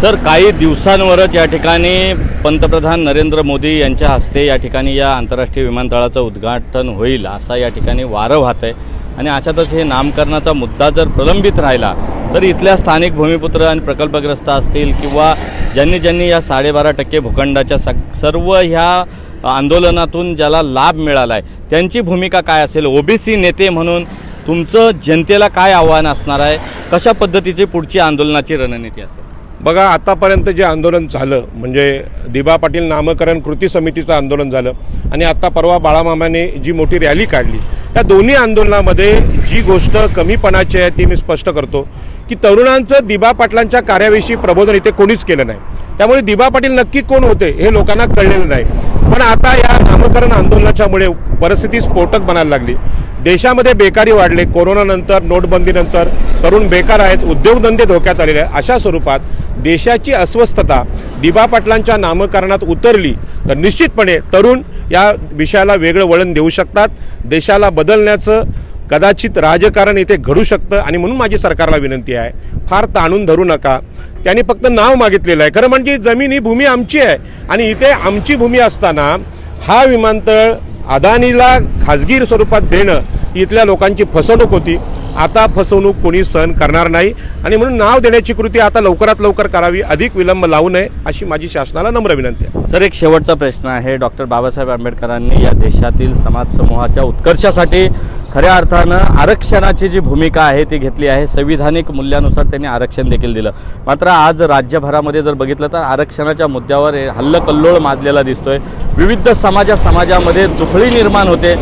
Sir, काही दिवसांवरच या ठिकाणी पंतप्रधान नरेंद्र मोदी यांच्या हस्ते या ठिकाणी या आंतरराष्ट्रीय विमानतळाचं उद्घाटन होईल असं या ठिकाणी वारं वाहत आहे आणि अशातच हे नामकरणाचा मुद्दा जर प्रलंबित राहिला तर इथल्या स्थानिक भूमिपुत्र आणि प्रकल्पग्रस्त असतील किंवा ज्यांनी या 12.5% भूखंडाच्या सर्व ह्या आंदोलनातून ज्याला लाभ मिळाला आहे त्यांची भूमिका काय असेल? ओबीसी नेते म्हणून तुमचं जनतेला काय आव्हान असणार आहे? कशा पद्धतीची पुढची आंदोलनाची रणनीती असेल? बघा, आतापर्यंत जे आंदोलन झालं म्हणजे दिबा पाटील नामकरण कृती समितीचं आंदोलन झालं आणि आत्ता परवा बाळामामाने जी मोठी रॅली काढली, या दोन्ही आंदोलनामध्ये जी गोष्ट कमीपणाची आहे ती मी स्पष्ट करतो की तरुणांचं दिबा पाटलांच्या कार्याविषयी प्रबोधन इथे कोणीच केलं नाही. त्यामुळे दिबा पाटील नक्की कोण होते हे लोकांना कळलेलं नाही. पण आता या नामकरण आंदोलनाच्यामुळे परिस्थिती स्फोटक बनायला लागली. देशामध्ये बेकारी वाढले, कोरोनानंतर नोटबंदीनंतर तरुण बेकार आहेत, उद्योगधंदे धोक्यात आलेले आहेत. अशा स्वरूपात देशाची अस्वस्थता दिबा पाटलांच्या नामकरणात उतरली तर निश्चितपणे तरुण या विषयाला वेगळं वळण देऊ शकतात. देशाला बदलण्याचं कदाचित राजकारण इथे घडू शकतं आणि म्हणून माझी सरकारला विनंती आहे, फार ताणून धरू नका. त्यांनी फक्त नाव मागितलेलं आहे. खरं म्हणजे जमीन ही भूमी आमची आहे आणि इथे आमची भूमी असताना हा विमानतळ अदानीला खाजगी स्वरूपात देणं इथल्या लोकांची फसवणूक होती. आता फसवणूक कोणी सहन करणार नाही आणि म्हणून नाव देण्याची कृती आता लवकरात लवकर करावी, अधिक विलंब लावू नये अशी माझी शासनाला नम्र विनंती आहे. सर, एक शेवटचा प्रश्न आहे. डॉक्टर बाबासाहेब आंबेडकरांनी या देशातील समाज समूहाच्या उत्कर्षासाठी खऱ्या अर्थानं आरक्षणाची जी भूमिका आहे ती घेतली आहे. संविधानिक मूल्यानुसार त्यांनी आरक्षण देखील दिलं. मात्र आज राज्यभरामध्ये जर बघितलं तर आरक्षणाच्या मुद्द्यावर हल्लकल्लोळ माजलेला दिसतोय. विविध समाजामध्ये दुफळी निर्माण होते.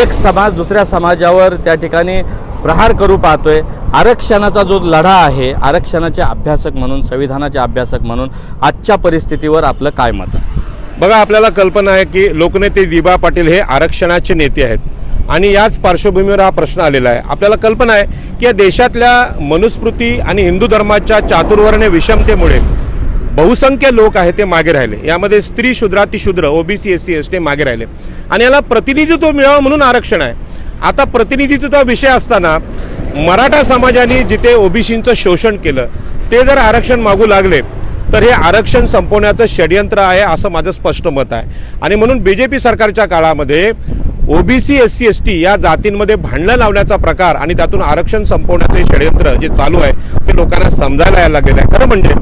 एक समाज दुसऱ्या समाजावर त्या ठिकाणी प्रहार करू पाहतोय. आरक्षणाचा जो लढा आहे, आरक्षणाचे अभ्यासक म्हणून, संविधानाचे अभ्यासक म्हणून आजच्या परिस्थितीवर आपलं काय मत आहे? बघा, आपल्याला कल्पना आहे की लोकनेते दिबा पाटील हे आरक्षणाचे नेते आहेत आणि याच पार्श्वभूमीवर हा प्रश्न आलेला आहे. आपल्याला कल्पना आहे की या देशातल्या मनुस्मृती आणि हिंदू धर्माच्या चातुर्वर्ण्य विषमतेमुळे बहुसंख्य लोक आहेत ते मागे राहिले. यामध्ये स्त्री, शूद्रातिशूद्र, ओबीसी, एससी, एसटी मागे राहिले आणि याला प्रतिनिधित्व मिळावं म्हणून आरक्षण आहे. आता प्रतिनिधित्वाचा विषय असताना मराठा समाजाने जिथे ओबीसींचं शोषण केलं ते जर आरक्षण मागू लागले तर हे आरक्षण संपवण्याचं षडयंत्र आहे असं माझं स्पष्ट मत आहे. आणि म्हणून बीजेपी सरकारच्या काळामध्ये ओबीसी, एससी, एसटी या जातींमध्ये भांडणं लावण्याचा प्रकार आणि त्यातून आरक्षण संपवण्याचे षडयंत्र जे चालू आहे ते लोकांना समजायला यायला लागलेलं आहे. खरं म्हणजे